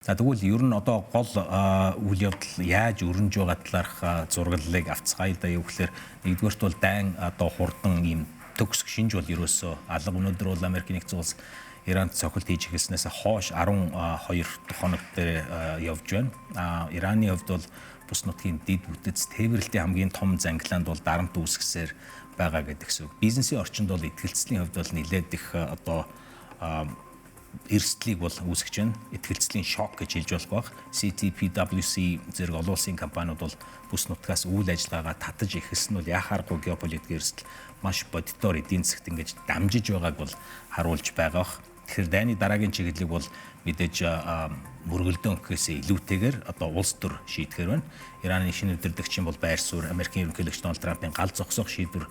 За тэгвэл ер нь одоо гол үйл явдал яаж өрнөж байгаа талаарх зураглалыг авцгаая юу гэхээр нэгдүгээрт бол дайн одоо хурдан ийм төгсг шинж бол ерөөсөө алга өнөөдөр бол Америкийн нэгдсэн улс Иранд цохилт хийж эхэлснээс хойш 12 дахь хоног дээр явж байна. Ираны хувьд бол бус нутгийн дид бүтэц тээвэрлэлтийн хамгийн том зангилаанд бол дарамт үүсгэсээр байгаа гэдэгс үг. Бизнесийн орчинд бол итгэлцлийн хувьд бол нэлээд их одоо эрсдлийг бол үүсгэж байна. Итгэлцлийн шок гэж хэлж болох баг. CTPWC зэрэг олон улсын компаниуд бол бүс нутгаас үйл ажиллагаагаа татаж эхэлсэн нь бол яхааргүй геополитик эрсдэл маш бодитоор эдийн засгт ингэж дамжиж байгааг бол харуулж байгаа бах. Тэгэхээр дайны дараагийн чиглэлийг бол мэдээж мөргөлдөөн гэхээсээ илүүтэйгээр одоо улс төр шийдэхэр байна. Ираны шинэ удирдагчийн бол байр суурь Америкийн ерөнхийлөгч Дональд Трампын гал зогсоох шийдвэр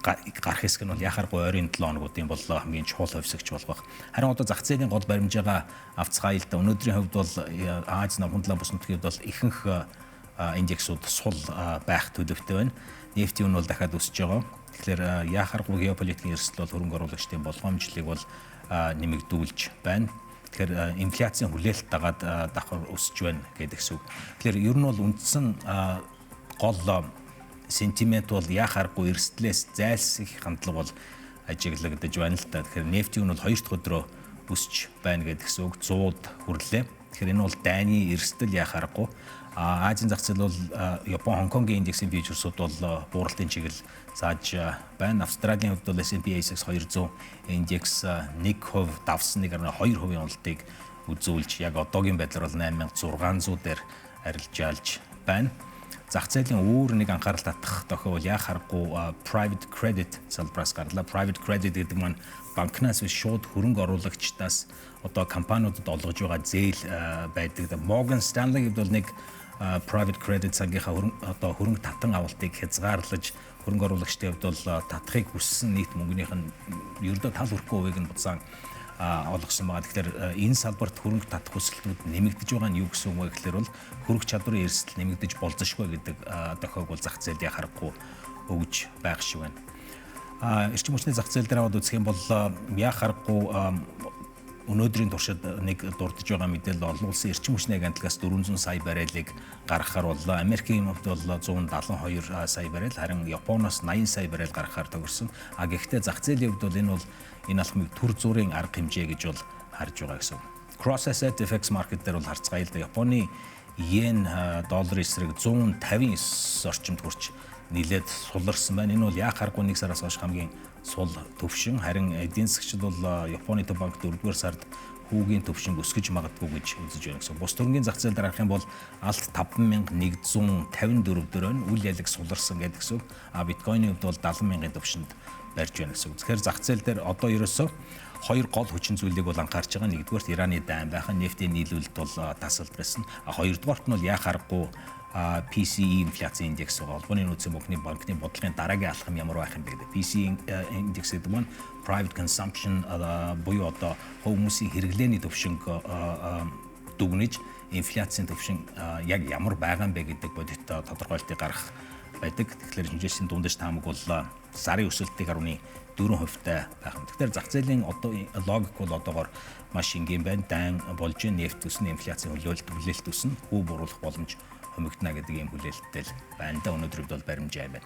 гарах хэсэг нь бол яхааргүй ойрын 7 хоногуудын бол хамгийн чухал хувьсагч болох. Харин одоо зах зээлийн гол баримжаагаа авцгаая л да. Өнөөдрийн хувьд бол Аз намхундлаа бус нутгийн хувьд бол ихэнх индексүүд сул байх төлөвтэй байна. Нефтийн үн бол дахиад өсөж байгаа. Тэгэхээр яхааргүй геополитикийн эрсдэл бол хөрөнгө оруулагчдын болгоомжлыг бол нэмэгдүүлж байна. Тэгэхээр инфляцийн хүлээлт дагаад давхар өсөж байна гэдэгс үг. Тэгэхээр ер нь бол үндсэн гол сентимент бол яхааргүй эрсдлээс зайлсхийх хандлага бол ажиглагдаж байна л да. Тэгэхээр нефтийн үн бол 2 дахь өдрөө өсөж байна гэдэгс үг. 100-д хүрлээ. Тэгэхээр энэ бол дайны эрсдэл яхааргүй. Азийн зах зээл бол Япон, Хонконгийн индексийн фьючерсүүд бол бууралтын чиглэл зааж байна. Австралийн хувьд бол S&P ASX 200 индекс 1% давсан 1.2% уналтыг үзүүлж яг одоогийн байдлаар бол 8600 дээр арилжаалж байна. Зах зээлийн өөр нэг анхаарал татах тохиол бол яхааргүй private credit салбараас гарлаа. Private credit гэдэг маань банкнаас биш шууд хөрөнгө оруулагчдаас одоо компаниудад олгож байгаа зээл байдаг. Morgan Stanley-д бол нэг private credit сангийнхаа одоо хөрөнгө татан авалтыг хязгаарлаж хөрөнгө оруулагчдын хувьд бол татахыг хүссэн нийт мөнгөнийх нь ердөө тал хүрхгүй хувийг нь буцаан олгосон байгаа. Тэгэхээр энэ салбарт хөрөнгө татах хүсэлтүүд нэмэгдэж байгаа нь юу гэсэн үг вэ гэхээр бол хөрөнгө чадварын эрсдэл нэмэгдэж болзошгүй гэдэг дохиог бол зах зээлд яхаарахгүй өгж байх шиг байна. Эрчим хүчний зах зээл дээр аваад үзэх юм бол яхаарахгүй өнөөдрийн туршид нэг дурдж байгаа мэдээлэл олон улсын эрчим хүчний агентлагаас 400 сая баррелыг гаргахаар боллоо. Америкийн хувьд бол 172 сая баррел, харин Японоос 80 сая баррел гаргахаар төгссөн. Гэхдээ зах зээлийн хувьд бол энэ бол энэ алхмыг төр зүрийн арга хэмжээ гэж бол харж байгаа гэсэн. Cross Asset FX market дээр бол харцгаая л да. Японы йен долларын эсрэг 159 орчимд хүрч нилээд суларсан байна. Энэ бол яхааргүй нэг сараас хойш хамгийн сул төвшин. Харин эдийн засгчид бол Японы төв банк 4-р сард хүүгийн төвшинг өсгөж магадгүй гэж үзэж байна гэсэн. Бус төрөнгийн зах зээл дээр харах юм бол алт 5154 дээр байна. Үл ялэг суларсан гэдэгс үг. Биткойны хувьд бол 70,000-ын төвшөнд барьж байна гэсэн үг. Тэгэхээр зах зээл дээр одоо ерөөсөө хоёр гол хүчин зүйлийг бол анхаарч байгаа. Нэгдүгээрт Ираны дайн байхын нефтийн нийлүүлэлт бол тасалд байсан. Хоёрдугаарт нь бол яхааргүй PCE инфляцийн индекс байгаа. Улбаны нөөцийн банкны бодлогын дараагийн алхам ямар байх юм бэ гэдэг. PCE индекс гэдэг нь private consumption буюу одоо хүмүүсийн хэрэглээний төвшинг дүгнэж инфляцийн төвшин яг ямар байгаа юм бэ гэдэг бодит тодорхойлтыг гаргах байдаг. Тэгэхээр хэмжээсийн дундаж таамаг бол сарын өсөлтийг 1.4%-тай байх юм. Тэгэхээр зах зээлийн одоо логик бол одоогоор маш энгийн байна. Дайн болж нефть өснө, инфляцийн хүлээлт өснө, хүү буруулах боломж хомигдно гэдэг ийм хүлээлттэй байна. Өнөөдөр бол баримжаа байна.